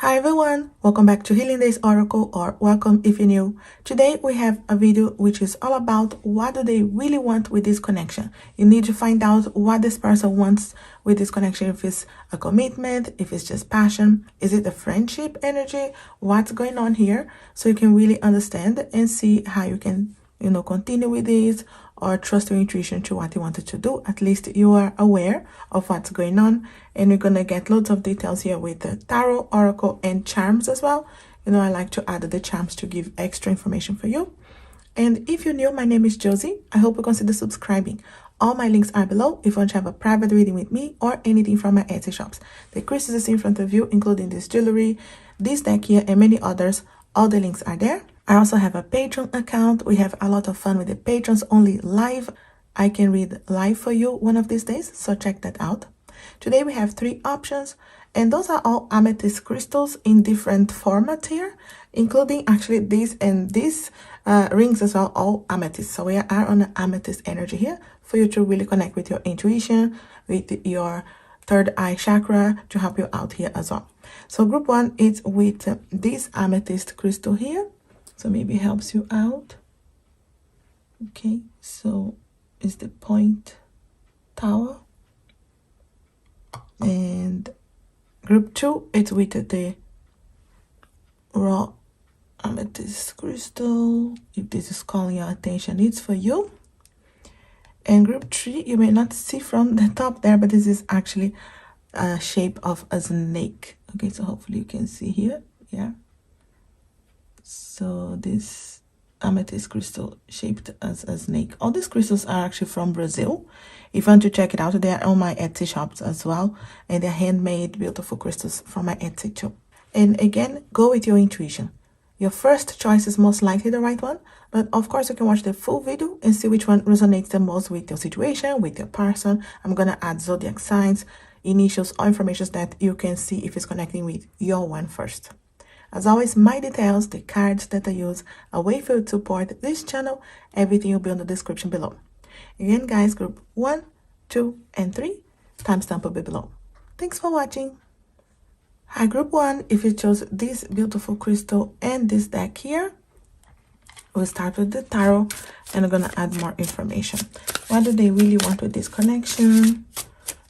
Hi everyone, welcome back to Healing Days Oracle, or welcome if you're new. Today we have a video which is all about what do they really want with this connection. You need to find out what this person wants with this connection, if it's a commitment, if it's just passion, is it a friendship energy, what's going on here, so you can really understand and see how you can continue with this or trust your intuition to what you wanted to do. At least you are aware of what's going on, and you're gonna get loads of details here with the tarot, oracle, and charms as well. I like to add the charms to give extra information for you. And if you're new, my name is Josie. I hope you consider subscribing. All my links are below if you want to have a private reading with me or anything from my Etsy shops. The crystals is in front of you, including this jewelry, this deck here, and many others. All the links are there. I also have a Patreon account. We have a lot of fun with the patrons, only live. I can read live for you one of these days, so check that out. Today we have 3 options, and those are all amethyst crystals in different formats here, including actually these and these rings as well, all amethyst. So we are on an amethyst energy here for you to really connect with your intuition, with your third eye chakra, to help you out here as well. So group 1 is with this amethyst crystal here. So maybe it helps you out. Okay, so it's the point tower. And group 2, it's with the raw amethyst crystal. If this is calling your attention, it's for you. And group 3, you may not see from the top there, but this is actually a shape of a snake. Okay, so hopefully you can see here. Yeah. So this amethyst crystal shaped as a snake. All these crystals are actually from Brazil. If you want to check it out, they are on my Etsy shops as well. And they're handmade, beautiful crystals from my Etsy too. And again, go with your intuition. Your first choice is most likely the right one. But of course, you can watch the full video and see which one resonates the most with your situation, with your person. I'm going to add zodiac signs, initials, or information that you can see if it's connecting with your one first. As always, my details, the cards that I use, a way for you to support this channel, everything will be in the description below. Again, guys, group 1, 2, and 3, timestamp will be below. Thanks for watching. Hi, group 1, if you chose this beautiful crystal and this deck here, we'll start with the tarot, and I'm going to add more information. What do they really want with this connection?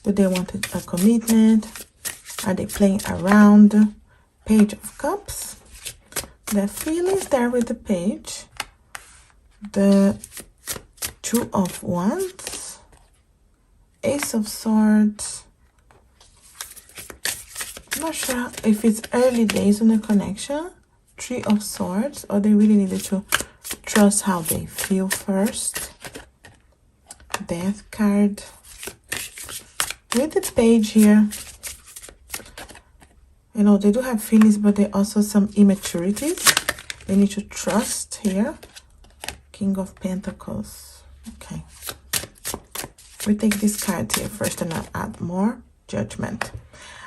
Do they want a commitment? Are they playing around? Page of Cups, the feelings there with the page, the 2 of Wands, Ace of Swords. I'm not sure if it's early days on the connection, 3 of Swords, or they really needed to trust how they feel first. Death card. With the page here, they do have feelings, but they also some immaturities. They need to trust here. King of Pentacles. Okay. We take this card here first, and I'll add more. Judgment.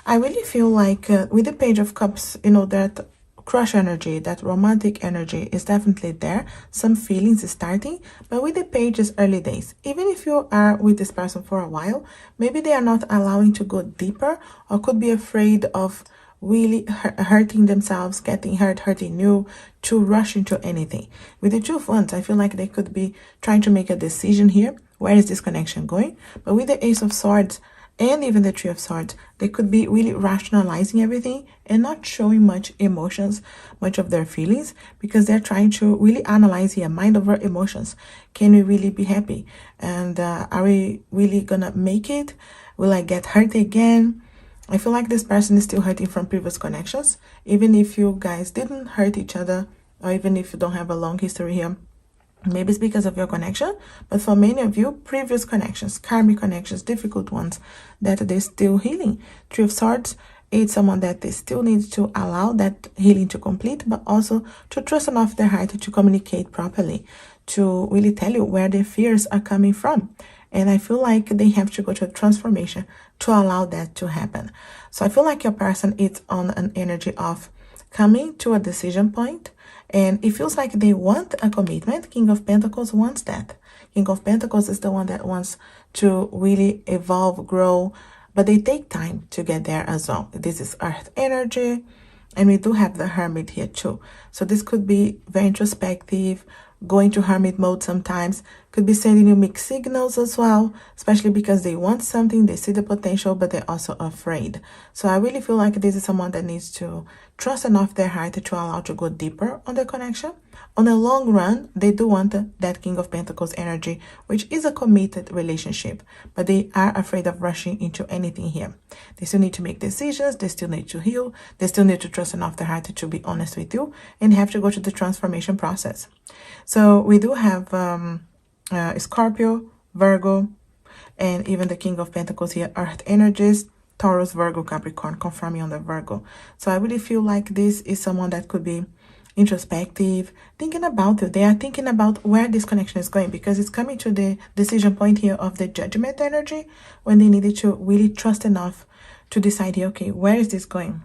I really feel like with the Page of Cups, that crush energy, that romantic energy is definitely there. Some feelings is starting, but with the page is early days. Even if you are with this person for a while, maybe they are not allowing to go deeper, or could be afraid of really hurting themselves, getting hurt, hurting you, to rush into anything. With the 2 of Wands, I feel like they could be trying to make a decision here. Where is this connection going? But with the Ace of Swords and even the 3 of Swords, they could be really rationalizing everything and not showing much emotions, much of their feelings, because they're trying to really analyze here, mind over emotions. Can we really be happy? And are we really gonna make it? Will I get hurt again? I feel like this person is still hurting from previous connections, even if you guys didn't hurt each other, or even if you don't have a long history here. Maybe it's because of your connection, but for many of you, previous connections, karmic connections, difficult ones, that they're still healing. 3 of Swords, it's someone that they still need to allow that healing to complete, but also to trust enough their heart to communicate properly, to really tell you where their fears are coming from. And I feel like they have to go to a transformation to allow that to happen. So I feel like your person is on an energy of coming to a decision point, and it feels like they want a commitment. King of Pentacles wants that. King of Pentacles is the one that wants to really evolve, grow, but they take time to get there as well. This is earth energy. And we do have the Hermit here too. So this could be very introspective, going to hermit mode sometimes, could be sending you mixed signals as well, especially because they want something, they see the potential, but they're also afraid. So I really feel like this is someone that needs to trust enough their heart to allow to go deeper on the connection. On the long run, they do want that King of Pentacles energy, which is a committed relationship, but they are afraid of rushing into anything here. They still need to make decisions, they still need to heal, they still need to trust enough their heart to be honest with you, and have to go through the transformation process. So we do have Scorpio, Virgo, and even the King of Pentacles here, Earth energies, Taurus, Virgo, Capricorn, confirming on the Virgo. So I really feel like this is someone that could be introspective, thinking about it. They are thinking about where this connection is going, because it's coming to the decision point here of the Judgment energy, when they needed to really trust enough to decide here, okay, where is this going?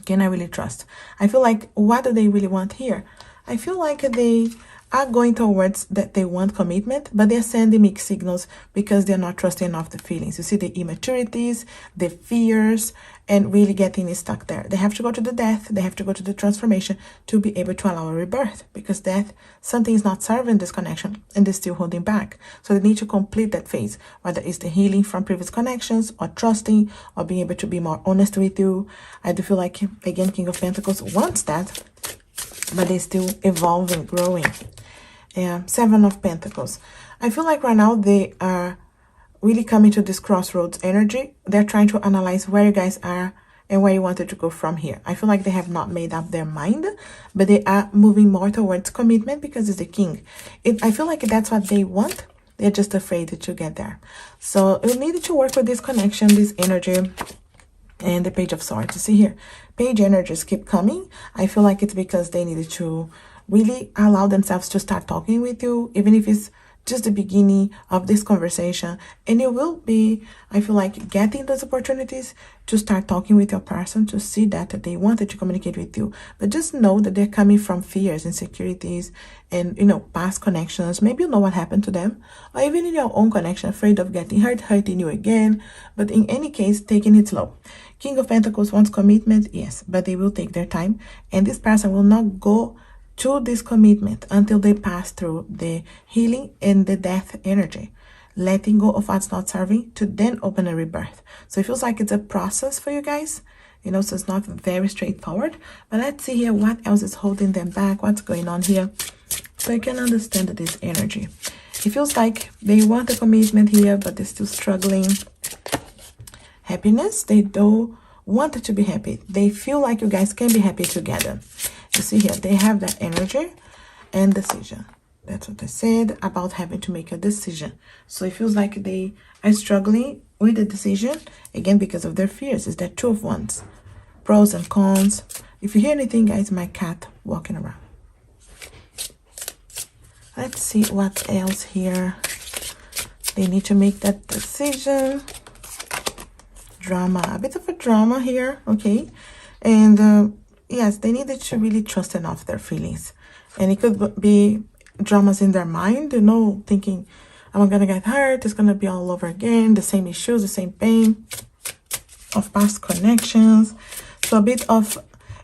Can I really trust? I feel like, what do they really want here? I feel like they are going towards that they want commitment, but they're sending mixed signals because they're not trusting enough the feelings. You see the immaturities, the fears, and really getting stuck there. They have to go to the death, they have to go to the transformation to be able to allow a rebirth, because death, something is not serving this connection and they're still holding back. So they need to complete that phase, whether it's the healing from previous connections, or trusting, or being able to be more honest with you. I do feel like, again, King of Pentacles wants that, but they're still evolving, growing. Seven of Pentacles. I feel like right now they are really coming to this crossroads energy. They're trying to analyze where you guys are and where you wanted to go from here. I feel like they have not made up their mind, but they are moving more towards commitment because it's the King. I feel like that's what they want. They're just afraid to get there. So you need to work with this connection, this energy, and the Page of Swords. You see here, Page energies keep coming. I feel like it's because they needed to really allow themselves to start talking with you, even if it's just the beginning of this conversation. And you will be, I feel like, getting those opportunities to start talking with your person, to see that they wanted to communicate with you. But just know that they're coming from fears, insecurities, and, you know, past connections. Maybe you know what happened to them, or even in your own connection, afraid of getting hurt, hurting you again. But in any case, taking it slow. King of Pentacles wants commitment, yes, but they will take their time. And this person will not go to this commitment until they pass through the healing and the death energy, letting go of what's not serving, to then open a rebirth. So it feels like it's a process for you guys, you know, so it's not very straightforward. But let's see here what else is holding them back, what's going on here, so you can understand this energy. It feels like they want a commitment here, but they're still struggling. Happiness, they do want to be happy. They feel like you guys can be happy together. You see here, they have that energy and decision. That's what I said about having to make a decision. So it feels like they are struggling with the decision, again, because of their fears. It's that Two of Wands. Pros and cons. If you hear anything, guys, my cat walking around. Let's see what else here. They need to make that decision. Drama. A bit of a drama here, okay? And yes, they needed to really trust enough their feelings. And it could be dramas in their mind, you know, thinking, I'm gonna get hurt, it's gonna be all over again, the same issues, the same pain of past connections. So a bit of,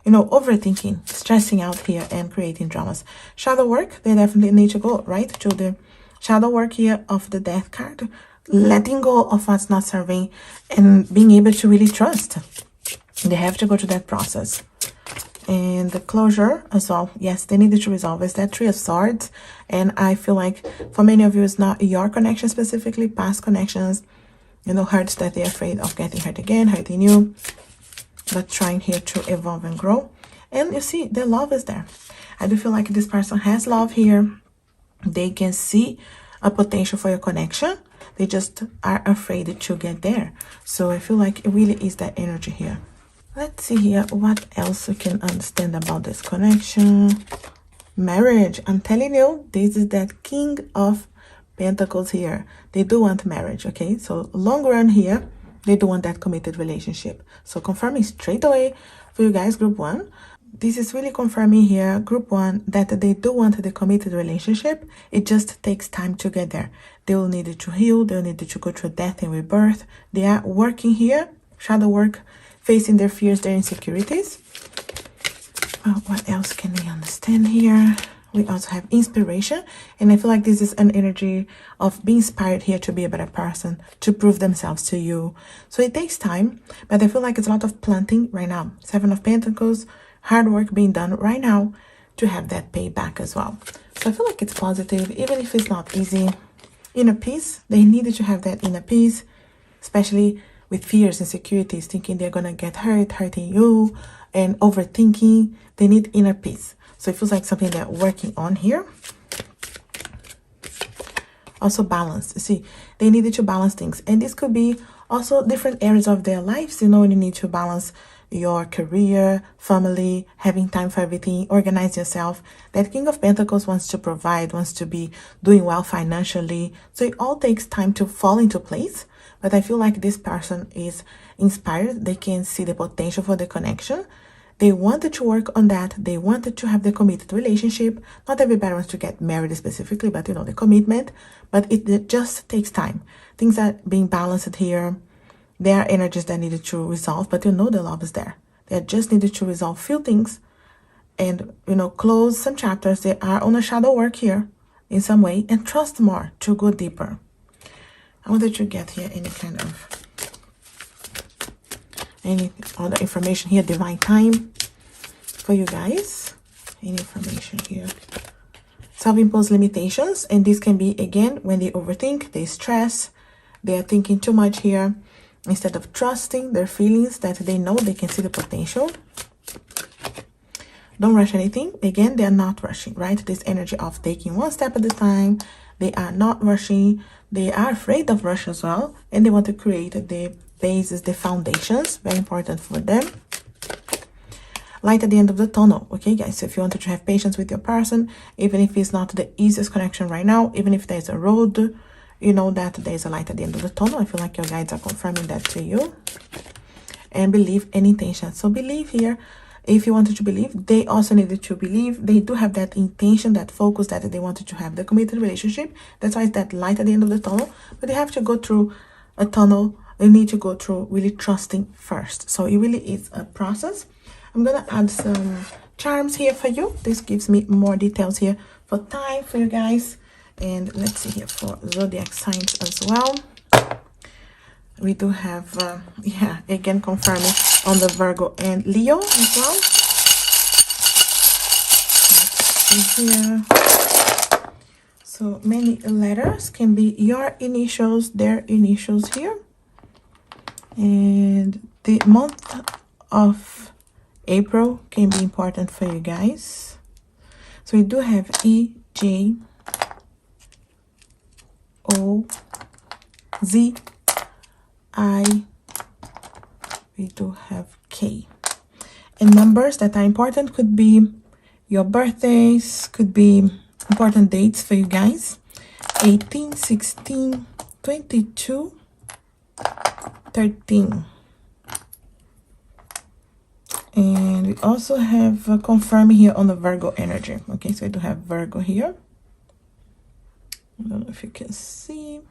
you know, overthinking, stressing out here, and creating dramas. Shadow work, they definitely need to go right to the shadow work here of the Death card, letting go of what's not serving and being able to really trust. They have to go to that process. And the closure as well, yes, they needed to resolve. It's that Three of Swords, and I feel like for many of you, it's not your connection specifically, past connections, you know, hurts that they're afraid of getting hurt again, hurting you, but trying here to evolve and grow. And you see, the love is there. I do feel like this person has love here. They can see a potential for your connection. They just are afraid to get there. So I feel like it really is that energy here. Let's see here what else we can understand about this connection. Marriage. I'm telling you, this is that King of Pentacles here. They do want marriage, okay? So long run here, they do want that committed relationship. So confirming straight away for you guys, group 1. This is really confirming here, group 1, that they do want the committed relationship. It just takes time to get there. They will need to heal. They'll need to go through death and rebirth. They are working here, shadow work, facing their fears, their insecurities. What else can we understand here? We also have inspiration, and I feel like this is an energy of being inspired here to be a better person, to prove themselves to you. So it takes time, but I feel like it's a lot of planting right now. Seven of Pentacles, hard work being done right now to have that payback as well. So I feel like it's positive, even if it's not easy. Inner peace, they needed to have that inner peace, especially with fears, insecurities, thinking they're gonna get hurt, hurting you, and overthinking. They need inner peace. So it feels like something they're working on here. Also balance. See, they needed to balance things. And this could be also different areas of their lives. You know, you need to balance your career, family, having time for everything, organize yourself. That King of Pentacles wants to provide, wants to be doing well financially. So it all takes time to fall into place. But I feel like this person is inspired. They can see the potential for the connection. They wanted to work on that. They wanted to have the committed relationship. Not everybody wants to get married specifically, but you know, the commitment. But it just takes time. Things are being balanced here. There are energies that needed to resolve, but you know the love is there. They just needed to resolve few things and, you know, close some chapters. They are on a shadow work here in some way, and trust more to go deeper. I wanted to get here any other information here, divine time for you guys. Any information here. Self-imposed limitations, and this can be, again, when they overthink, they stress, they are thinking too much here, instead of trusting their feelings that they know they can see the potential. Don't rush anything. Again, they are not rushing, right? This energy of taking one step at a time. They are not rushing. They are afraid of rush as well, and they want to create the basis, the foundations. Very important for them. Light at the end of the tunnel. Okay, guys, so if you wanted to have patience with your person, even if it's not the easiest connection right now, even if there's a road, you know that there's a light at the end of the tunnel. I feel like your guides are confirming that to you. And believe and intention. So believe here. If you wanted to believe, they also needed to believe. They do have that intention, that focus, that they wanted to have the committed relationship. That's why it's that light at the end of the tunnel. But they have to go through a tunnel. They need to go through really trusting first. So it really is a process. I'm going to add some charms here for you. This gives me more details here for time for you guys. And let's see here for zodiac signs as well. We do have, yeah, again confirming on the Virgo and Leo as well. Let's see here. So many letters can be your initials, their initials here. And the month of April can be important for you guys. So we do have E, J, O, Z, I, we do have K. And numbers that are important could be your birthdays, could be important dates for you guys. 18, 16, 22, 13. And we also have confirming here on the Virgo energy. Okay, so I do have Virgo here. I don't know if you can see.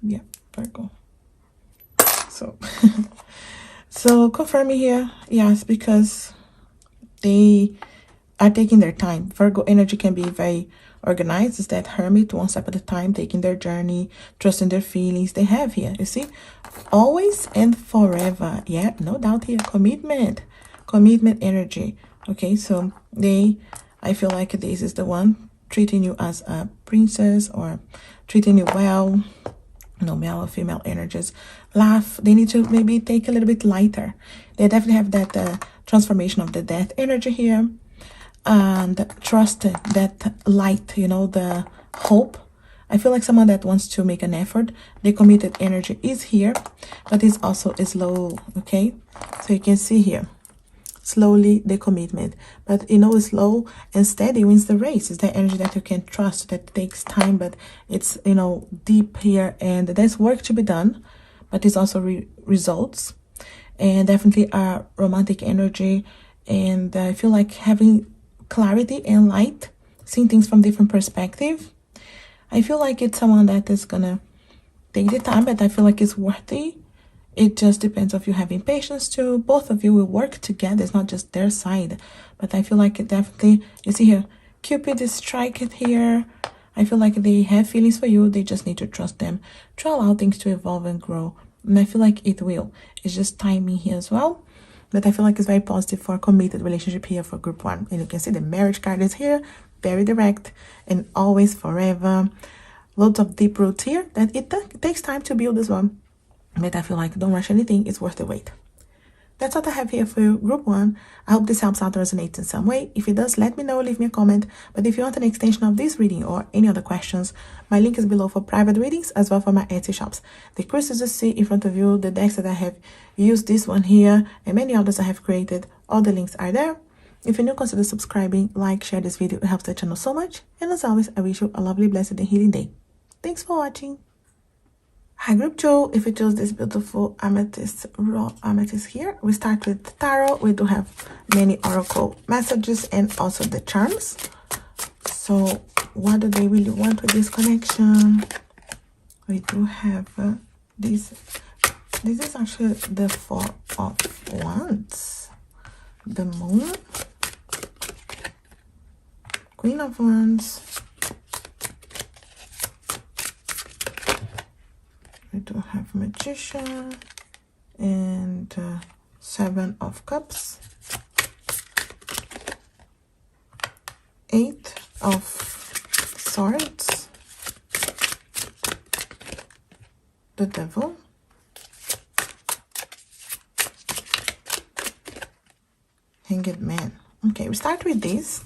Yeah, Virgo. So, so confirming here, yes, because they are taking their time. Virgo energy can be very organized. It's that hermit, one step at a time, taking their journey, trusting their feelings. They have here, you see, always and forever. Yeah, no doubt here. Commitment energy. Okay, so I feel like this is the one treating you as a princess or treating you well. No, male or female energies. Laugh. They need to maybe take a little bit lighter. They definitely have that transformation of the death energy here. And trust that light, you know, the hope. I feel like someone that wants to make an effort. The committed energy is here, but it's also slow, okay? So you can see here. Slowly the commitment, but you know, slow and steady wins the race. It's that energy that you can trust, that takes time, but it's, you know, deep here, and there's work to be done, but it's also results. And definitely a romantic energy, and I feel like having clarity and light, seeing things from different perspective. I feel like it's someone that is gonna take the time, but I feel like it's worthy. It just depends of you having patience too. Both of you will work together. It's not just their side. But I feel like it definitely, you see here, Cupid is striking here. I feel like they have feelings for you. They just need to trust them to allow things to evolve and grow. And I feel like it will. It's just timing here as well. But I feel like it's very positive for a committed relationship here for group 1. And you can see the marriage card is here. Very direct and always forever. Loads of deep roots here that it takes time to build as well. But I feel like don't rush anything. It's worth the wait. That's what I have here for you, group 1. I hope this helps out or resonates in some way. If it does, let me know, leave me a comment. But if you want an extension of this reading or any other questions, my link is below for private readings as well for my Etsy shops. The crystals you see in front of you, the decks that I have used, this one here, and many others I have created, all the links are there. If you're new, consider subscribing, like, share this video. It helps the channel so much. And as always, I wish you a lovely, blessed, and healing day. Thanks for watching. Hi group 2, if you chose this beautiful amethyst, raw amethyst here, we start with tarot. We do have many oracle messages and also the charms. So what do they really want with this connection? We do have this is actually the 4 of Wands, the Moon, Queen of Wands. We do have Magician and 7 of Cups, 8 of Swords, the Devil, Hanged Man. Okay, we start with this.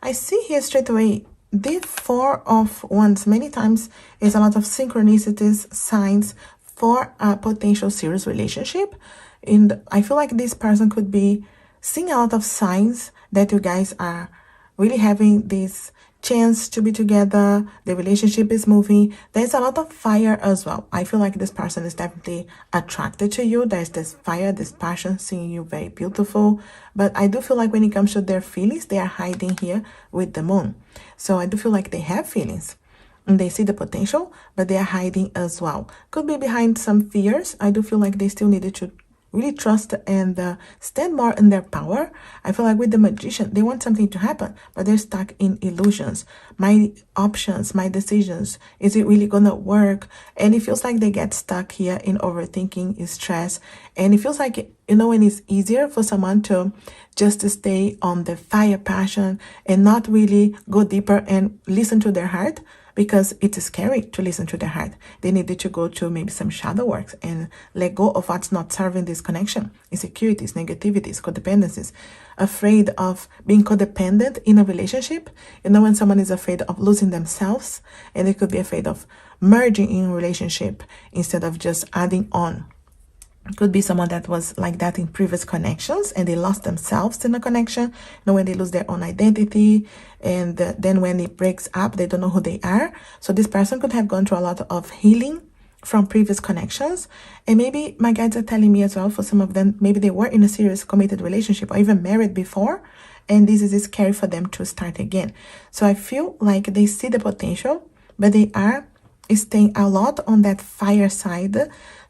I see here straight away the 4 of Wands many times is a lot of synchronicities, signs for a potential serious relationship. And I feel like this person could be seeing a lot of signs that you guys are really having this chance to be together. The relationship is moving. There's a lot of fire as well. I feel like this person is definitely attracted to you. There's this fire, this passion, seeing you very beautiful. But I do feel like when it comes to their feelings, they are hiding here with the Moon. So I do feel like they have feelings and they see the potential, but they are hiding as well. Could be behind some fears. I do feel like they still needed to really trust and stand more in their power. I feel like with the Magician, they want something to happen, but they're stuck in illusions. My options, my decisions, is it really gonna work? And it feels like they get stuck here in overthinking, stress. And it feels like, you know, when it's easier for someone to just to stay on the fire passion and not really go deeper and listen to their heart, because it's scary to listen to their heart. They needed to go to maybe some shadow works and let go of what's not serving this connection. Insecurities, negativities, codependencies, afraid of being codependent in a relationship. You know, when someone is afraid of losing themselves, and they could be afraid of merging in a relationship instead of just adding on. Could be someone that was like that in previous connections and they lost themselves in a connection. You know, when they lose their own identity, and then when it breaks up, they don't know who they are. So this person could have gone through a lot of healing from previous connections. And maybe my guides are telling me as well, for some of them, maybe they were in a serious committed relationship or even married before, and this is scary for them to start again. So I feel like they see the potential, but they are staying a lot on that fire side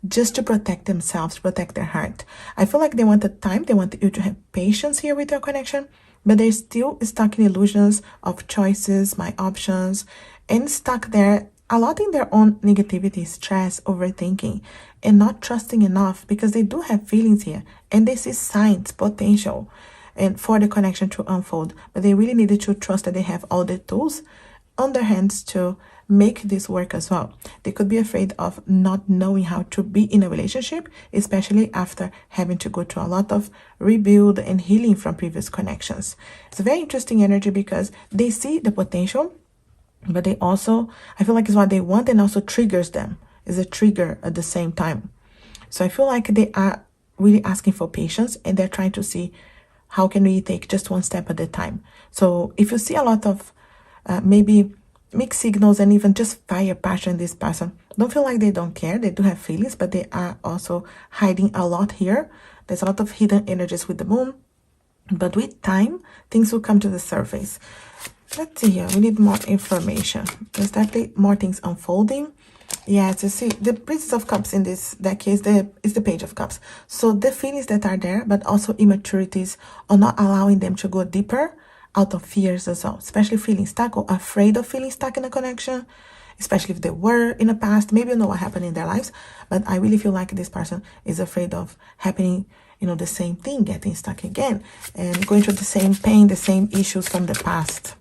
just to protect themselves, protect their heart. I feel like they wanted time, they want you to have patience here with your connection, but they're still stuck in illusions of choices, my options, and stuck there a lot in their own negativity, stress, overthinking, and not trusting enough, because they do have feelings here and they see signs, potential, and for the connection to unfold, but they really needed to trust that they have all the tools on their hands to make this work as well. They could be afraid of not knowing how to be in a relationship, especially after having to go through a lot of rebuild and healing from previous connections. It's a very interesting energy because they see the potential, but they also, I feel like it's what they want and also triggers them. It's a trigger at the same time. So I feel like they are really asking for patience, and they're trying to see how can we take just one step at a time. So if you see a lot of maybe mixed signals and even just fire passion in this person, don't feel like they don't care. They do have feelings, but they are also hiding a lot here. There's a lot of hidden energies with the Moon, but with time things will come to the surface. Let's see here, we need more information. There's definitely more things unfolding. Yes, you see, the Princess of Cups in that case is the Page of Cups. So the feelings that are there, but also immaturities, are not allowing them to go deeper out of fears as well, especially feeling stuck or afraid of feeling stuck in a connection, especially if they were in the past. Maybe you know what happened in their lives, but I really feel like this person is afraid of happening, the same thing, getting stuck again and going through the same pain, the same issues from the past.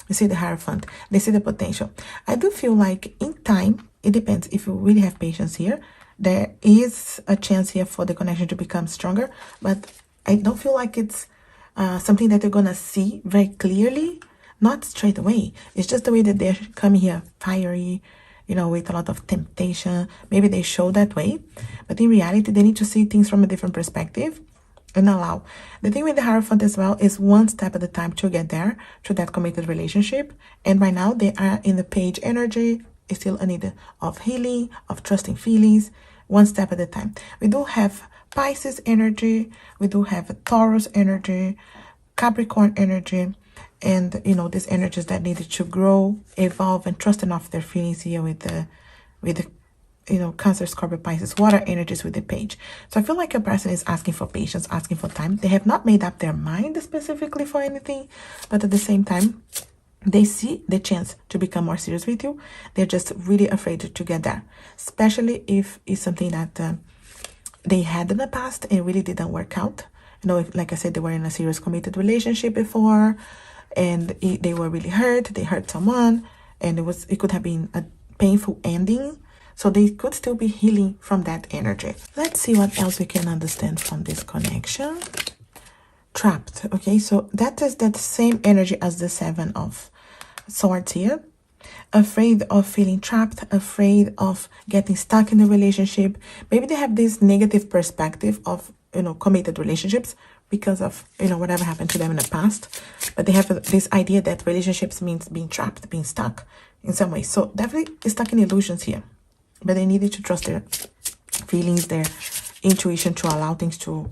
You see the Hierophant. They see the potential. I do feel like in time, it depends. If you really have patience here, there is a chance here for the connection to become stronger. But I don't feel like it's something that you're going to see very clearly. Not straight away. It's just the way that they're coming here, fiery, with a lot of temptation. Maybe they show that way. But in reality, they need to see things from a different perspective and allow. The thing with the Hierophant as well is one step at a time to get there to that committed relationship. And right now they are in the Page energy. It's still a need of healing, of trusting feelings, one step at a time. We do have Pisces energy, we do have Taurus energy, Capricorn energy, and these energies that needed to grow, evolve, and trust enough their feelings here with the Cancer, Scorpio, Pisces, water energies with the Page. So I feel like a person is asking for patience, asking for time. They have not made up their mind specifically for anything, but at the same time, they see the chance to become more serious with you. They're just really afraid to get there, especially if it's something that they had in the past and really didn't work out. If, like I said, they were in a serious committed relationship before and they were really hurt, they hurt someone, and it could have been a painful ending. So they could still be healing from that energy. Let's see what else we can understand from this connection. Trapped. Okay, so that is that same energy as the Seven of Swords here. Afraid of feeling trapped, afraid of getting stuck in the relationship. Maybe they have this negative perspective of, committed relationships because of, whatever happened to them in the past. But they have this idea that relationships means being trapped, being stuck in some way. So definitely stuck in illusions here. But they needed to trust their feelings, their intuition to allow things to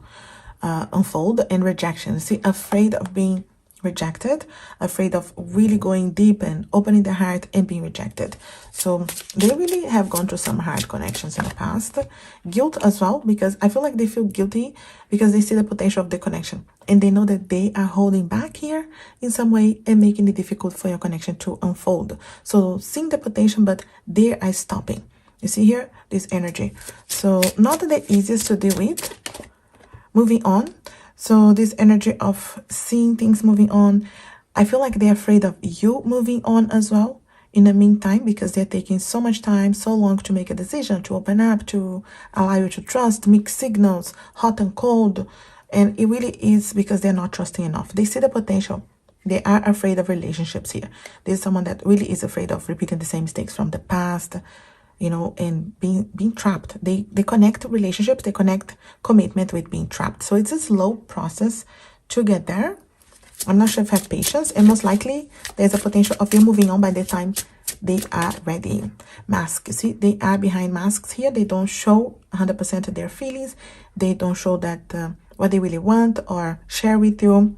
unfold. And rejection. See, afraid of being rejected, afraid of really going deep and opening their heart and being rejected. So they really have gone through some hard connections in the past. Guilt as well, because I feel like they feel guilty because they see the potential of the connection. And they know that they are holding back here in some way and making it difficult for your connection to unfold. So seeing the potential, but they are stopping. You see here, this energy. So not the easiest to deal with. Moving on. So this energy of seeing things moving on. I feel like they're afraid of you moving on as well in the meantime, because they're taking so much time, so long to make a decision, to open up, to allow you to trust, mixed signals, hot and cold. And it really is because they're not trusting enough. They see the potential. They are afraid of relationships here. There's someone that really is afraid of repeating the same mistakes from the past, and being trapped. They connect relationships, they connect commitment with being trapped. So it's a slow process to get there. I'm not sure if I have patience, and most likely there's a potential of you moving on by the time they are ready. Mask, you see, they are behind masks here. They don't show 100% of their feelings. They don't show that what they really want or share with you.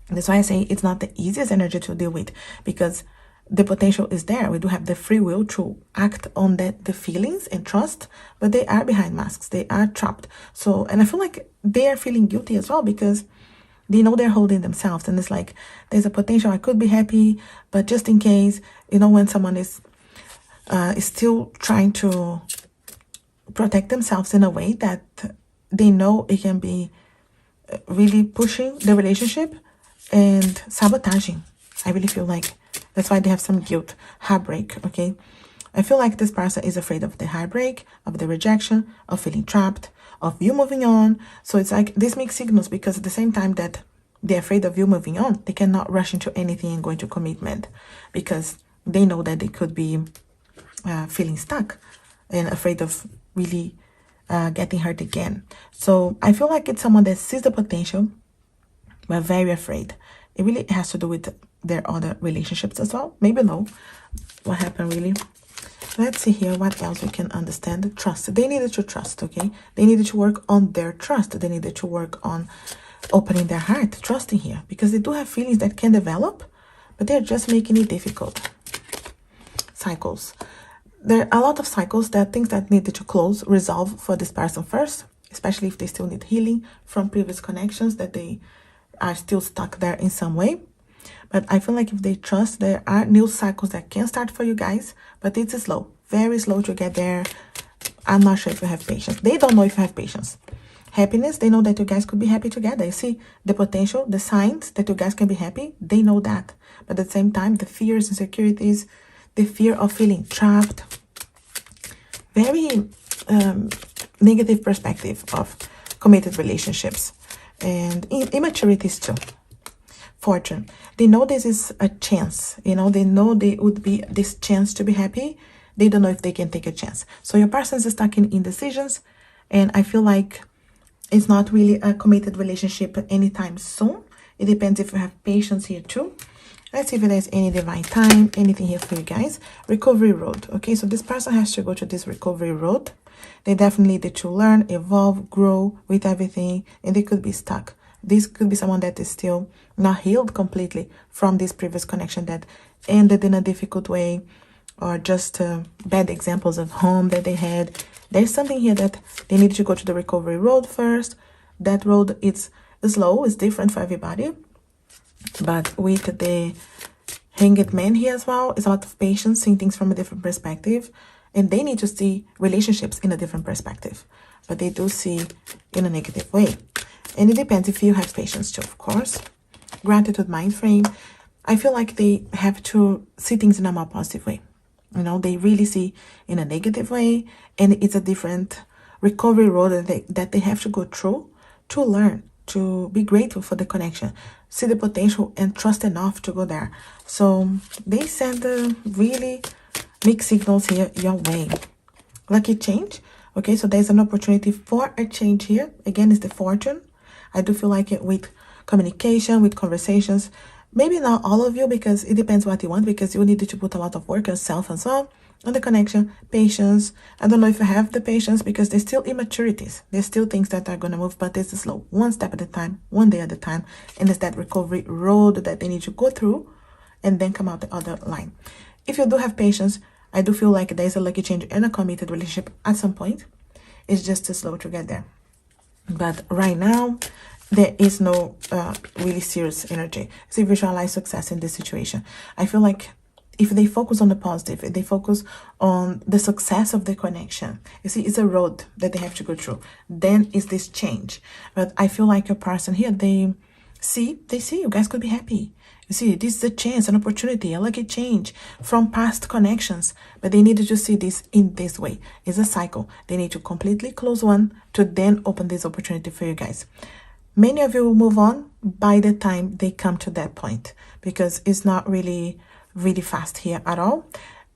That's why I say it's not the easiest energy to deal with, because the potential is there. We do have the free will to act on the feelings and trust, but they are behind masks. They are trapped. So, and I feel like they are feeling guilty as well, because they know they're holding themselves. And it's like, there's a potential I could be happy, but just in case, when someone is still trying to protect themselves in a way that they know it can be really pushing the relationship and sabotaging. I really feel like that's why they have some guilt, heartbreak, okay? I feel like this person is afraid of the heartbreak, of the rejection, of feeling trapped, of you moving on. So it's like this makes signals, because at the same time that they're afraid of you moving on, they cannot rush into anything and go into commitment, because they know that they could be feeling stuck and afraid of really getting hurt again. So I feel like it's someone that sees the potential, but very afraid. It really has to do with their other relationships as well. Maybe know what happened really. Let's see here what else we can understand. Trust. They needed to trust, okay? They needed to work on their trust. They needed to work on opening their heart, trusting here, because they do have feelings that can develop, but they're just making it difficult. Cycles. there are a lot of cycles, there are things that need to close, resolve for this person first, especially if they still need healing from previous connections, that they are still stuck there in some way. But I feel like if they trust, there are new cycles that can start for you guys, but it's slow, very slow to get there. I'm not sure if you have patience. They don't know if you have patience. Happiness, they know that you guys could be happy together. You see the potential, the signs that you guys can be happy, they know that. But at the same time, the fears, insecurities, the fear of feeling trapped, very negative perspective of committed relationships, and immaturities too. Fortune, they know this is a chance, you know, they know they would be this chance to be happy. They don't know if they can take a chance. So your person is stuck in indecisions, and I feel like it's not really a committed relationship anytime soon. It depends if you have patience here too. Let's see if there's any divine time, anything here for you guys. Recovery road. Okay, so this person has to go to this recovery road. They definitely need to learn, evolve, grow with everything, and they could be stuck. This could be someone that is still not healed completely from this previous connection that ended in a difficult way, or just bad examples of home that they had. There's something here that they need to go to the recovery road first. That road, it's slow, it's different for everybody. But with the hanged man here as well, it's a lot of patience, seeing things from a different perspective. And they need to see relationships in a different perspective. But they do see in a negative way. And it depends if you have patience too, of course. Gratitude mind frame. I feel like they have to see things in a more positive way. You know, they really see in a negative way, and it's a different recovery road that they have to go through to learn, to be grateful for the connection, see the potential, and trust enough to go there. So they send really mixed signals here your way. Lucky change. Okay, so there's an opportunity for a change here. Again, it's the fortune. I do feel like it with communication, with conversations. Maybe not all of you, because it depends what you want, because you need to put a lot of work yourself as well on the connection. Patience. I don't know if you have the patience, because there's still immaturities. There's still things that are going to move, but it's slow. One step at a time, one day at a time. And it's that recovery road that they need to go through and then come out the other line. If you do have patience, I do feel like there's a lucky change and a committed relationship at some point. It's just too slow to get there. But right now, there is no really serious energy. So visualize success in this situation. I feel like if they focus on the positive, if they focus on the success of the connection, you see, it's a road that they have to go through. Then is this change. But I feel like your person here, they see you guys could be happy. You see, this is a chance, an opportunity, a lucky change from past connections. But they needed to see this in this way. It's a cycle. They need to completely close one to then open this opportunity for you guys. Many of you will move on by the time they come to that point, because it's not really fast here at all.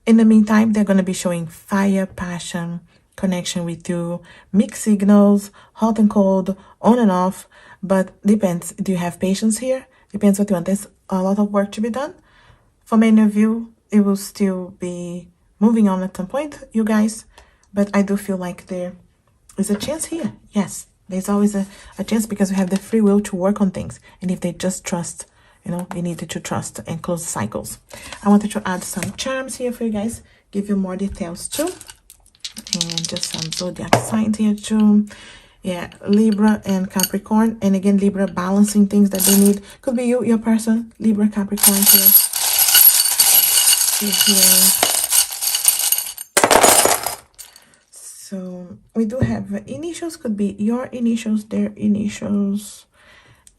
In the meantime, they're going to be showing fire, passion, connection with you, mixed signals, hot and cold, on and off. But depends. Do you have patience here? Depends what you want. There's a lot of work to be done. For many of you, it will still be moving on at some point, you guys. But I do feel like there is a chance here. Yes. There's always a chance, because we have the free will to work on things. And if they just trust, you know, they needed to trust and close the cycles. I wanted to add some charms here for you guys, give you more details too. And just some zodiac signs here too. Yeah, Libra and Capricorn. And again, Libra balancing things that they need. Could be you, your person, Libra, Capricorn here. Here. So we do have initials, could be your initials, their initials,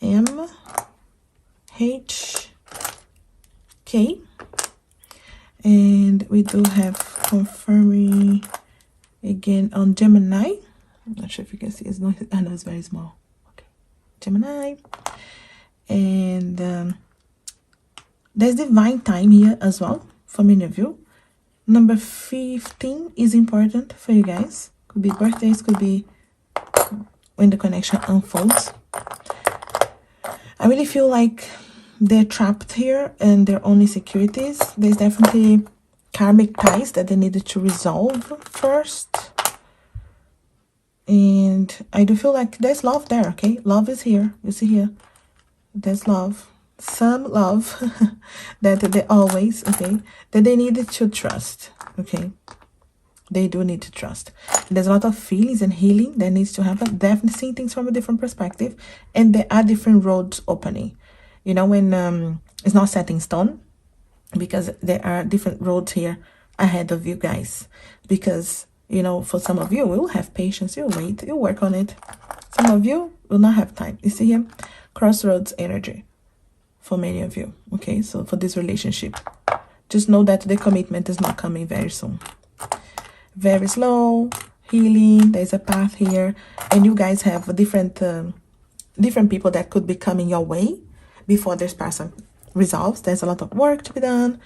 M, H, K. And we do have confirming again on Gemini. I'm not sure if you can see, I know it's very small. Okay, Gemini. And there's divine time here as well for many of you. Number 15 is important for you guys. Could be birthdays, could be when the connection unfolds. I really feel like they're trapped here and their own insecurities. There's definitely karmic ties that they needed to resolve first. And I do feel like there's love there, okay? Love is here. You see here. There's love. Some love that they always, okay, that they needed to trust, okay? They do need to trust. There's a lot of feelings and healing that needs to happen. Definitely seeing things from a different perspective. And there are different roads opening. You know, when it's not set in stone, because there are different roads here ahead of you guys. Because, you know, for some of you, you'll have patience. You'll wait. You'll work on it. Some of you will not have time. You see here? Crossroads energy for many of you. Okay, so for this relationship, just know that the commitment is not coming very soon. Very slow healing. There's a path here, and you guys have different people that could be coming your way before this person resolves. There's a lot of work to be done,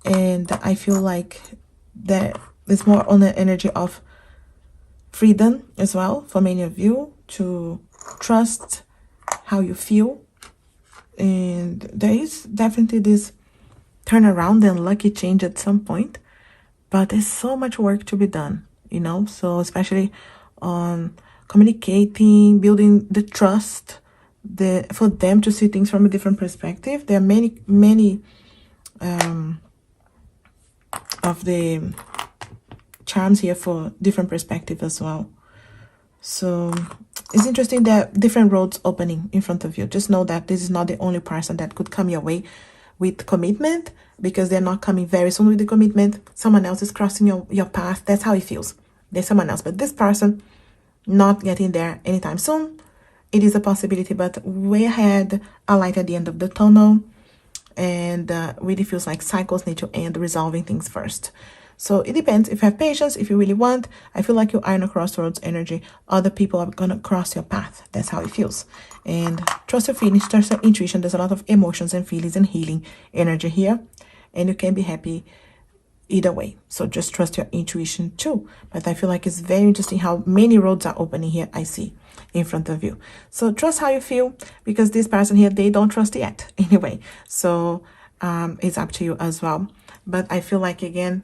and I feel like there is more on the energy of freedom as well for many of you to trust how you feel. And there is definitely this turnaround and lucky change at some point, but there's so much work to be done, you know. So especially on communicating, building the trust, for them to see things from a different perspective. There are many of the charms here for different perspective as well. So it's interesting that different roads opening in front of you. Just know that this is not the only person that could come your way with commitment, because they're not coming very soon with the commitment. Someone else is crossing your path. That's how it feels. There's someone else, but this person not getting there anytime soon. It is a possibility, but way ahead, a light at the end of the tunnel. And really feels like cycles need to end, resolving things first. So it depends. If you have patience, if you really want, I feel like you are in a crossroads energy. Other people are going to cross your path. That's how it feels. And trust your feelings, trust your intuition. There's a lot of emotions and feelings and healing energy here. And you can be happy either way. So just trust your intuition too. But I feel like it's very interesting how many roads are opening here, I see, in front of you. So trust how you feel, because this person here, they don't trust yet anyway. So it's up to you as well. But I feel like, again,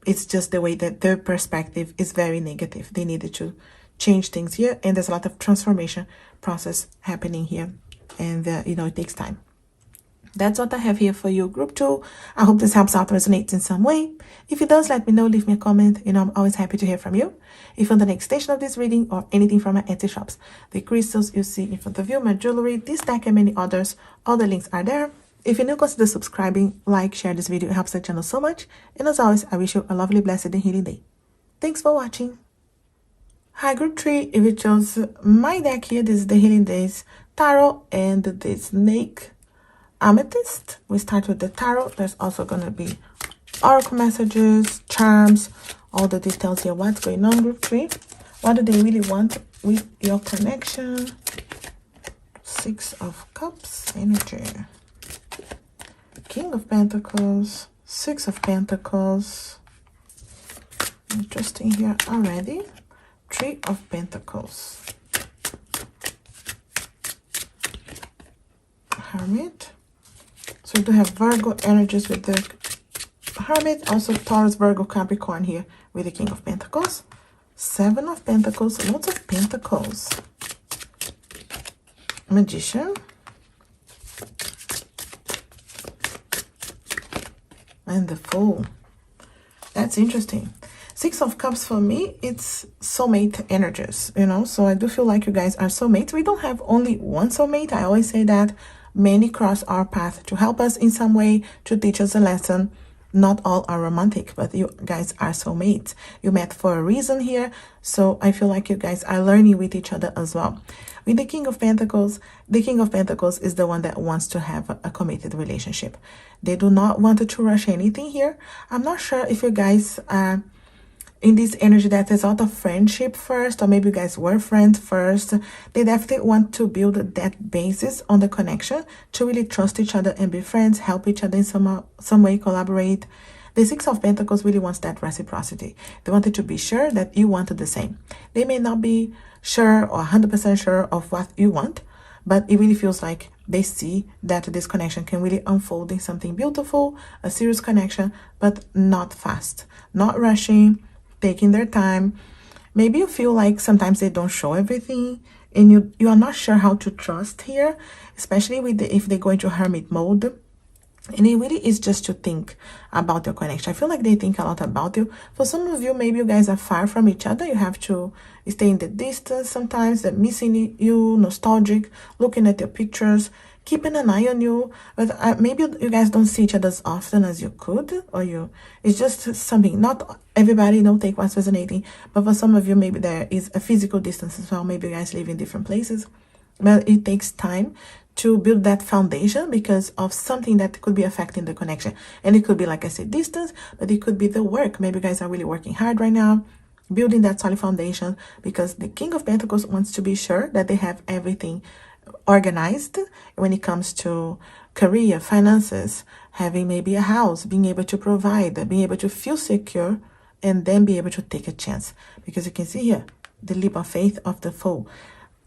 it's just the way that their perspective is very negative. They needed to change things here, and there's a lot of transformation process happening here, and you know, it takes time. That's what I have here for you, group 2. I hope this helps out, resonates in some way. If it does, let me know, leave me a comment. You know, I'm always happy to hear from you. If on the next station of this reading or anything from my Etsy shops, the crystals you see in front of you, my jewelry, this deck and many others, all the links are there. If you're new, consider subscribing, like, share this video. It helps the channel so much. And as always, I wish you a lovely, blessed, and healing day. Thanks for watching. Hi, group 3. If you chose my deck here, this is the Healing Days Tarot and the Snake Amethyst. We start with the tarot. There's also going to be oracle messages, charms, all the details here. What's going on, group 3? What do they really want with your connection? 6 of Cups energy. King of Pentacles, 6 of Pentacles. Interesting here already. 3 of Pentacles. Hermit. So we do have Virgo energies with the Hermit. Also Taurus, Virgo, Capricorn here with the King of Pentacles. 7 of Pentacles. Lots of Pentacles. Magician. And the Fool. That's interesting. 6 of Cups for me, it's soulmate energies, you know. So I do feel like you guys are soulmates. We don't have only one soulmate. I always say that many cross our path to help us in some way, to teach us a lesson. Not all are romantic, but you guys are soulmates. You met for a reason here. So I feel like you guys are learning with each other as well. With the King of Pentacles is the one that wants to have a committed relationship. They do not want to rush anything here. I'm not sure if you guys are in this energy that there's a lot of friendship first, or maybe you guys were friends first. They definitely want to build that basis on the connection to really trust each other and be friends, help each other in some way, collaborate. The 6 of Pentacles really wants that reciprocity. They wanted to be sure that you wanted the same. They may not be sure or 100% sure of what you want, but it really feels like they see that this connection can really unfold in something beautiful, a serious connection, but not fast, not rushing, taking their time. Maybe you feel like sometimes they don't show everything, and you are not sure how to trust here, especially with if they go into hermit mode. And it really is just to think about your connection. I feel like they think a lot about you. For some of you, maybe you guys are far from each other. You have to stay in the distance sometimes. They're missing you, nostalgic, looking at your pictures, keeping an eye on you. But maybe you guys don't see each other as often as you could. It's just something. Not everybody don't take what's resonating. But for some of you, maybe there is a physical distance as well. Maybe you guys live in different places. But it takes time to build that foundation because of something that could be affecting the connection. And it could be, like I said, distance, but it could be the work. Maybe you guys are really working hard right now, building that solid foundation, because the King of Pentacles wants to be sure that they have everything organized when it comes to career, finances, having maybe a house, being able to provide, being able to feel secure, and then be able to take a chance. Because you can see here, the leap of faith of the Fool.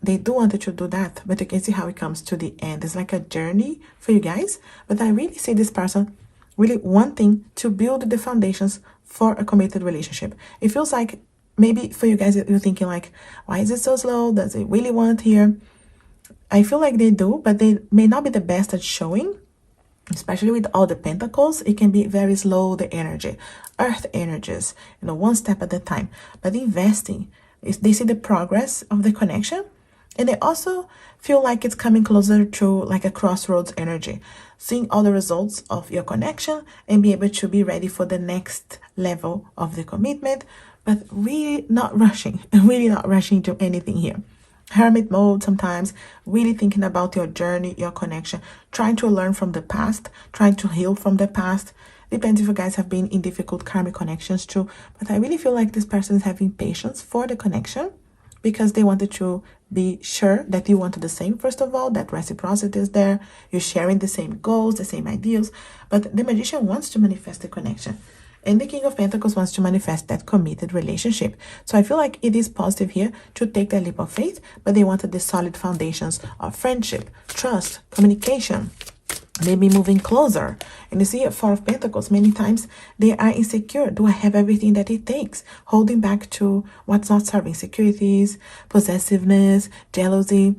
They do want to do that, but you can see how it comes to the end. It's like a journey for you guys. But I really see this person really wanting to build the foundations for a committed relationship. It feels like maybe for you guys, you're thinking like, why is it so slow? Does it really want here? I feel like they do, but they may not be the best at showing. Especially with all the pentacles, it can be very slow, the energy. Earth energies, one step at a time. But investing, they see the progress of the connection. And they also feel like it's coming closer to like a crossroads energy, seeing all the results of your connection and be able to be ready for the next level of the commitment, but really not rushing to anything here. Hermit mode sometimes, really thinking about your journey, your connection, trying to learn from the past, trying to heal from the past. Depends if you guys have been in difficult karmic connections too, but I really feel like this person is having patience for the connection, because they wanted to be sure that you wanted the same, first of all, that reciprocity is there, you're sharing the same goals, the same ideals. But the Magician wants to manifest the connection. And the King of Pentacles wants to manifest that committed relationship. So I feel like it is positive here to take that leap of faith, but they wanted the solid foundations of friendship, trust, communication, maybe moving closer. And you see, Four of Pentacles, many times they are insecure. Do I have everything that it takes? Holding back to what's not serving, insecurities, possessiveness, jealousy,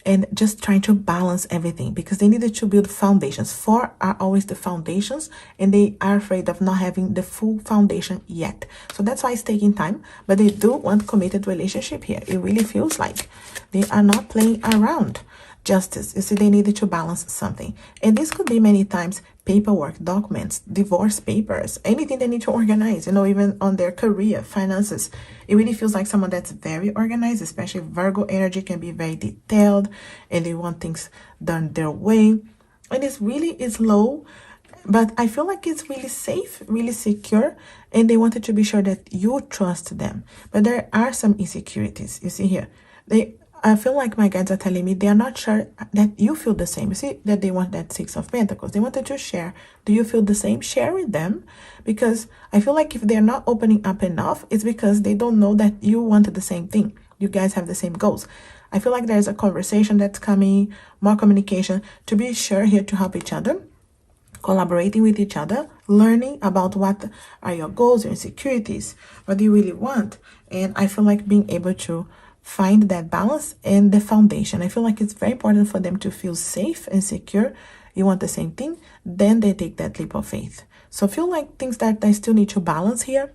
and just trying to balance everything because they needed to build foundations. Four are always the foundations, and they are afraid of not having the full foundation yet. So that's why it's taking time, but they do want committed relationship here. It really feels like they are not playing around. Justice, you see, they needed to balance something. And this could be many times paperwork, documents, divorce papers, anything they need to organize, even on their career, finances. It really feels like someone that's very organized, especially Virgo energy can be very detailed and they want things done their way. And it's really is low, but I feel like it's really safe, really secure, and they wanted to be sure that you trust them. But there are some insecurities. You see here, I feel like my guides are telling me they are not sure that you feel the same. You see that they want that Six of Pentacles. They wanted to share. Do you feel the same? Share with them. Because I feel like if they're not opening up enough, it's because they don't know that you wanted the same thing. You guys have the same goals. I feel like there's a conversation that's coming, more communication, to be sure here to help each other, collaborating with each other, learning about what are your goals, your insecurities, what do you really want. And I feel like being able to find that balance and the foundation. I feel like it's very important for them to feel safe and secure. You want the same thing, then they take that leap of faith. So I feel like things that they still need to balance here,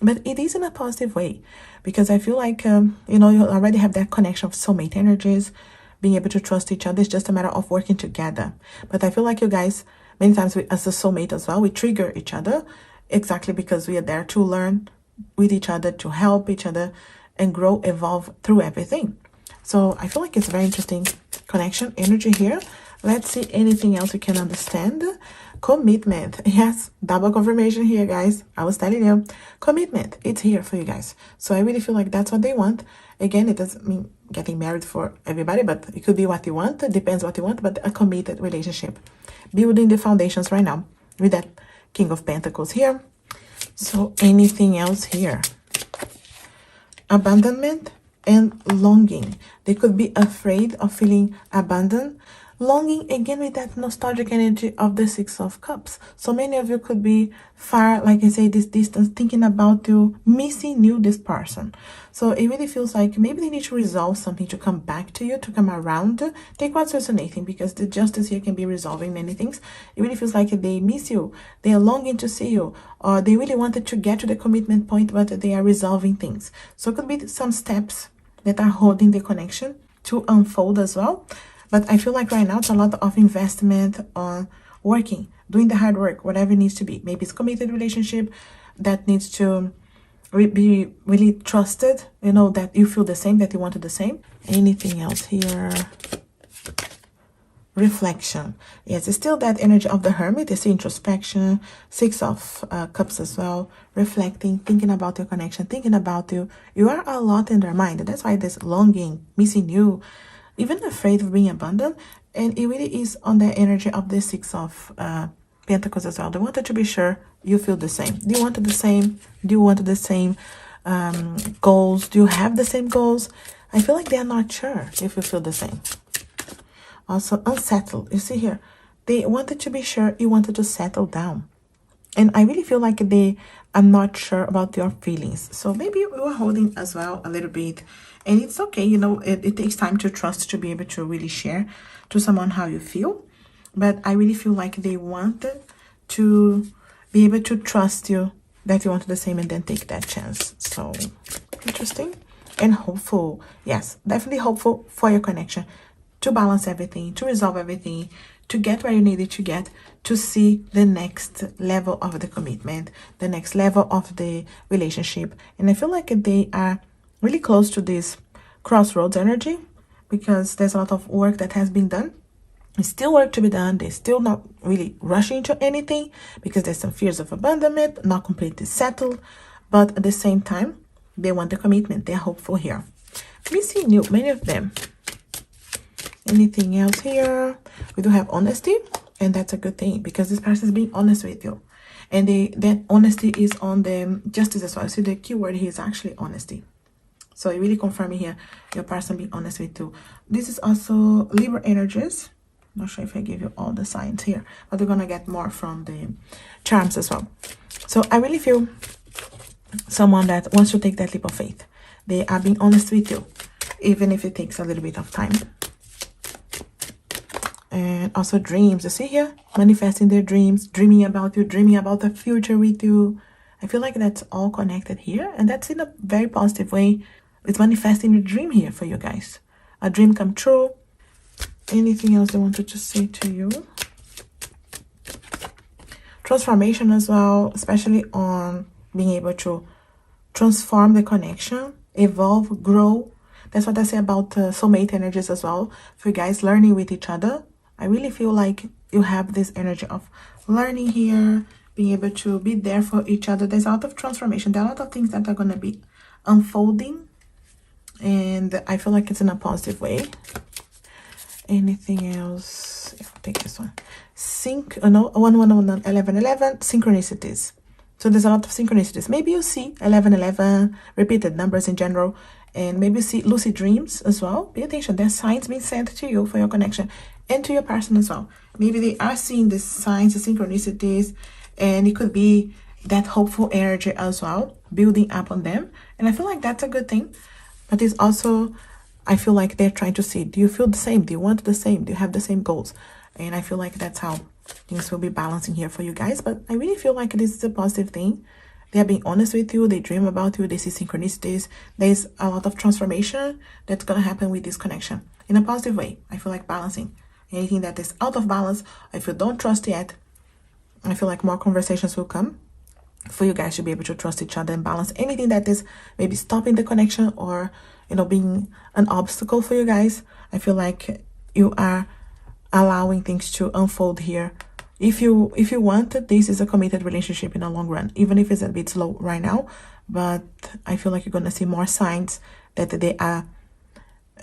but it is in a positive way, because I feel like, you already have that connection of soulmate energies, being able to trust each other. It's just a matter of working together. But I feel like you guys, many times as a soulmate as well, we trigger each other exactly because we are there to learn with each other, to help each other, and grow, evolve through everything. So I feel like it's a very interesting connection energy here. Let's see anything else we can understand. Commitment. Yes, double confirmation here, guys. I was telling you, commitment, it's here for you guys. So I really feel like that's what they want. Again, it doesn't mean getting married for everybody, but it could be what you want. It depends what you want, but a committed relationship. Building the foundations right now with that King of Pentacles here. So anything else here? Abandonment and longing. They could be afraid of feeling abandoned, longing again with that nostalgic energy of the Six of Cups. So many of you could be far, like I say, this distance, thinking about you, missing you, this person. So it really feels like maybe they need to resolve something to come back to you, to come around. Take what's resonating, because the justice here can be resolving many things. It really feels like they miss you, they are longing to see you, or they really wanted to get to the commitment point, but they are resolving things. So it could be some steps that are holding the connection to unfold as well. But I feel like right now it's a lot of investment on working, doing the hard work, whatever it needs to be. Maybe it's a committed relationship that needs to be really trusted, you know, that you feel the same, that you wanted the same. Anything else here? Reflection. Yes, it's still that energy of the Hermit. It's introspection, Six of Cups as well. Reflecting, thinking about your connection, thinking about you. You are a lot in their mind. That's why there's longing, missing you, even afraid of being abandoned. And it really is on the energy of the Six of Pentacles as well. They wanted to be sure you feel the same. Do you want the same? Do you want the same goals? Do you have the same goals? I feel like they are not sure if you feel the same. Also unsettled. You see here, they wanted to be sure you wanted to settle down. And I really feel like they are not sure about your feelings. So maybe you are holding as well a little bit. And it's okay, you know, it takes time to trust, to be able to really share to someone how you feel. But I really feel like they wanted to be able to trust you, that you wanted the same, and then take that chance. So interesting and hopeful. Yes, definitely hopeful for your connection, to balance everything, to resolve everything, to get where you needed to get, to see the next level of the commitment, the next level of the relationship. And I feel like they are really close to this crossroads energy, because there's a lot of work that has been done. There's still work to be done. They're still not really rushing into anything, because there's some fears of abandonment, not completely settled. But at the same time, they want the commitment. They're hopeful here. Missing you, many of them. Anything else here? We do have honesty, and that's a good thing, because this person is being honest with you, and that honesty is on the justice as well. See, the keyword here is actually honesty. So it really confirming here your person being honest with you. This is also Libra energies. Not sure if I give you all the signs here, but we're gonna get more from the charms as well. So I really feel someone that wants to take that leap of faith. They are being honest with you, even if it takes a little bit of time. And also dreams. You see here, manifesting their dreams, dreaming about you, dreaming about the future with you. I feel like that's all connected here, and that's in a very positive way. It's manifesting a dream here for you guys, a dream come true. Anything else they wanted to say to you? Transformation as well, especially on being able to transform the connection, evolve, grow. That's what I say about soulmate energies as well, for you guys learning with each other. I really feel like you have this energy of learning here, being able to be there for each other. There's a lot of transformation. There are a lot of things that are going to be unfolding, and I feel like it's in a positive way. Anything else? Yeah, I'll take this one. 1111 synchronicities. So there's a lot of synchronicities. Maybe you see 1111, repeated numbers in general, and maybe you see lucid dreams as well. Pay attention. There's signs being sent to you for your connection and to your person as well. Maybe they are seeing the signs, the synchronicities, and it could be that hopeful energy as well, building up on them. And I feel like that's a good thing. But it's also, I feel like they're trying to see, do you feel the same? Do you want the same? Do you have the same goals? And I feel like that's how things will be balancing here for you guys. But I really feel like this is a positive thing. They are being honest with you. They dream about you. They see synchronicities. There's a lot of transformation that's going to happen with this connection in a positive way. I feel like balancing anything that is out of balance. If you don't trust yet, I feel like more conversations will come for you guys to be able to trust each other and balance anything that is maybe stopping the connection, or, you know, being an obstacle for you guys. I feel like you are allowing things to unfold here. If you want it, this is a committed relationship in the long run, even if it's a bit slow right now. But I feel like you're going to see more signs that they are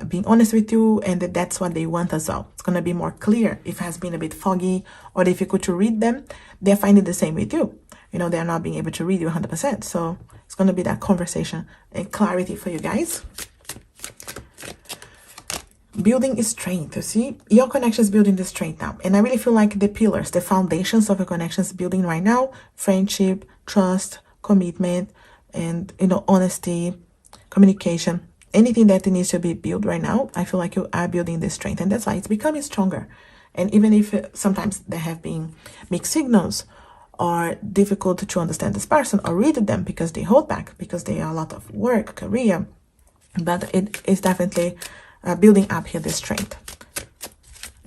being honest with you, and that's what they want as well. It's going to be more clear. If it has been a bit foggy or difficult to read them, they're finding the same with you. You know, they're not being able to read you 100%. So it's going to be that conversation and clarity for you guys. building strength. You see, your connection is building the strength now, and I really feel like the pillars, the foundations of your connection is building right now: friendship, trust, commitment, and honesty, communication, anything that needs to be built right now. I feel like you are building this strength, and that's why it's becoming stronger. And even if sometimes there have been mixed signals or difficult to understand this person or read them because they hold back, because they are a lot of work, career, but it is definitely building up here the strength.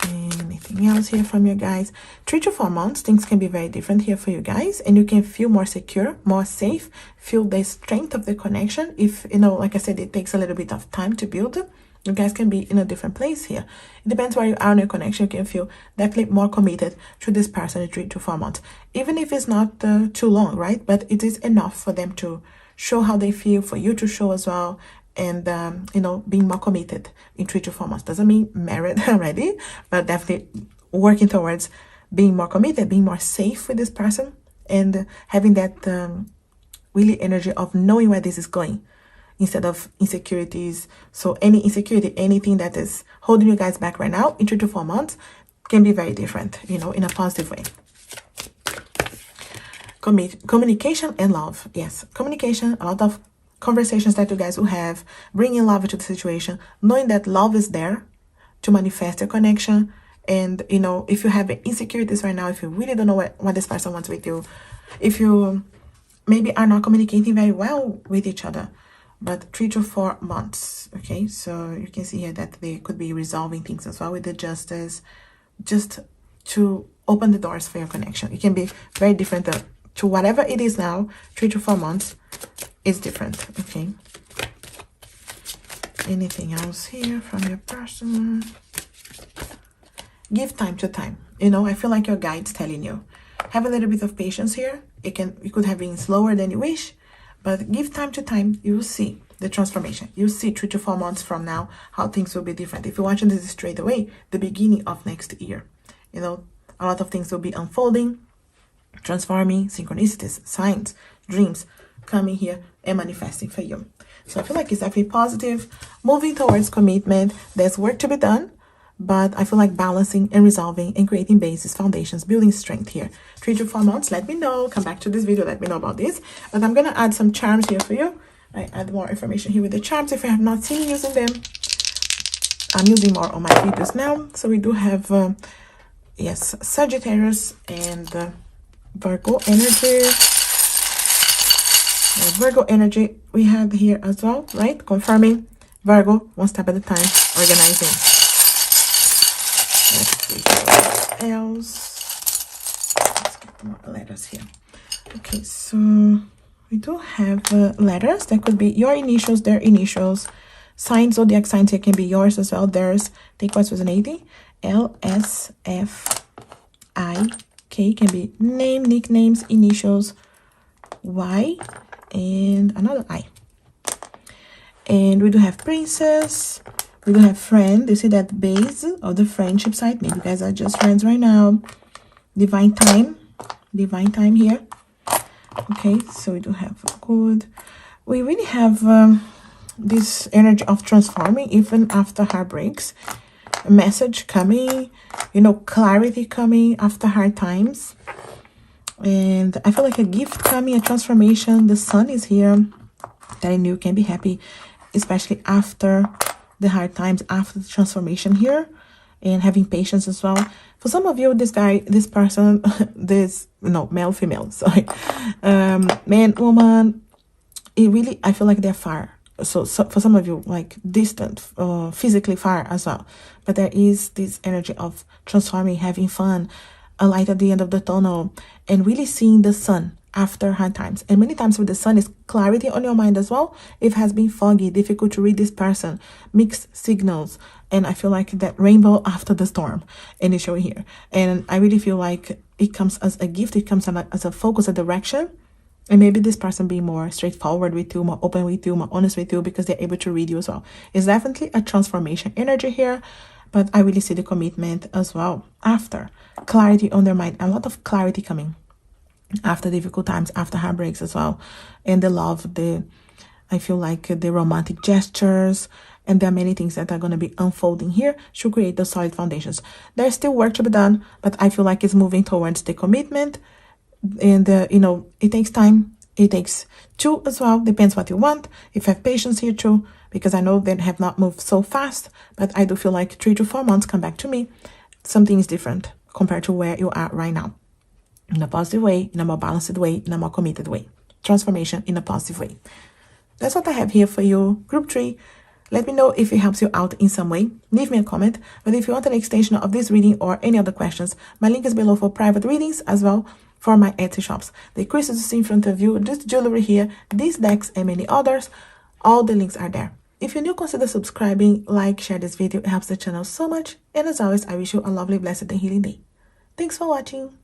Anything else here from you guys? 3 to 4 months, things can be very different here for you guys, and you can feel more secure, more safe, feel the strength of the connection. If like I said, it takes a little bit of time to build, you guys can be in a different place here. It depends where you are in your connection. You can feel definitely more committed to this person in 3 to 4 months, even if it's not too long, right? But it is enough for them to show how they feel, for you to show as well. And being more committed in 3 to 4 months doesn't mean married already, but definitely working towards being more committed, being more safe with this person, and having that really energy of knowing where this is going instead of insecurities. So any insecurity, anything that is holding you guys back right now in 3 to 4 months can be very different, in a positive way. Communication and love. Yes, communication, a lot of conversations that you guys will have, bringing love into the situation, knowing that love is there to manifest your connection. And if you have insecurities right now, if you really don't know what this person wants with you, if you maybe are not communicating very well with each other, but 3 to 4 months, okay? So you can see here that they could be resolving things as well with the justice, just to open the doors for your connection. It can be very different to whatever it is now. 3 to 4 months is different, okay? Anything else here from your person? Give time to time. I feel like your guide's telling you, have a little bit of patience here. It could have been slower than you wish, but give time to time. You will see the transformation. You'll see 3 to 4 months from now how things will be different. If you're watching this straight away, the beginning of next year, a lot of things will be unfolding, transforming, synchronicities, signs, dreams coming here and manifesting for you. So I feel like it's definitely positive, moving towards commitment. There's work to be done, but I feel like balancing and resolving and creating bases, foundations, building strength here. 3 to 4 months. Let me know. Come back to this video. Let me know about this. But I'm gonna add some charms here for you. I add more information here with the charms. If you have not seen me using them, I'm using more on my videos now. So we do have yes, Sagittarius and Virgo energy. Virgo energy we have here as well, right? Confirming Virgo, one step at a time, organizing. Let's see what else. Let's get more letters here. Okay, so we do have letters that could be your initials, their initials. Signs, zodiac signs here can be yours as well, theirs. Take what's resonating. L, S, F, I, K can be name, nicknames, initials. Y and another I. And we do have princess, we do have friend. You see that base of the friendship side. Maybe you guys are just friends right now. Divine time here. Okay, so we do have good. We really have this energy of transforming even after heartbreaks. A message coming, clarity coming after hard times. And I feel like a gift coming, a transformation. The sun is here, telling you can be happy, especially after the hard times, after the transformation here, and having patience as well. For some of you, this person, male, female, sorry, man, woman, I feel like they're far. So for some of you, like distant, physically far as well. But there is this energy of transforming, having fun, a light at the end of the tunnel, and really seeing the sun after hard times. And many times with the sun is clarity on your mind as well. It has been foggy, difficult to read this person, mixed signals. And I feel like that rainbow after the storm initially here. And I really feel like it comes as a gift. It comes as a focus, a direction. And maybe this person being more straightforward with you, more open with you, more honest with you, because they're able to read you as well. It's definitely a transformation energy here. But I really see the commitment as well after. Clarity on their mind. A lot of clarity coming after difficult times, after heartbreaks as well. And the love, I feel like the romantic gestures and there are many things that are going to be unfolding here to create the solid foundations. There's still work to be done, but I feel like it's moving towards the commitment. And you know, it takes time. It takes two as well, depends what you want. If you have patience here too, because I know they have not moved so fast, but I do feel like 3 to 4 months, come back to me, something is different compared to where you are right now, in a positive way, in a more balanced way, in a more committed way. Transformation in a positive way. That's what I have here for you, group 3. Let me know if it helps you out in some way. Leave me a comment. But if you want an extension of this reading or any other questions, my link is below for private readings as well for my Etsy shops. The crystals you see in front of you, this jewelry here, these decks and many others, all the links are there. If you're new, consider subscribing, like, share this video. It helps the channel so much. And as always, I wish you a lovely, blessed and healing day. Thanks for watching.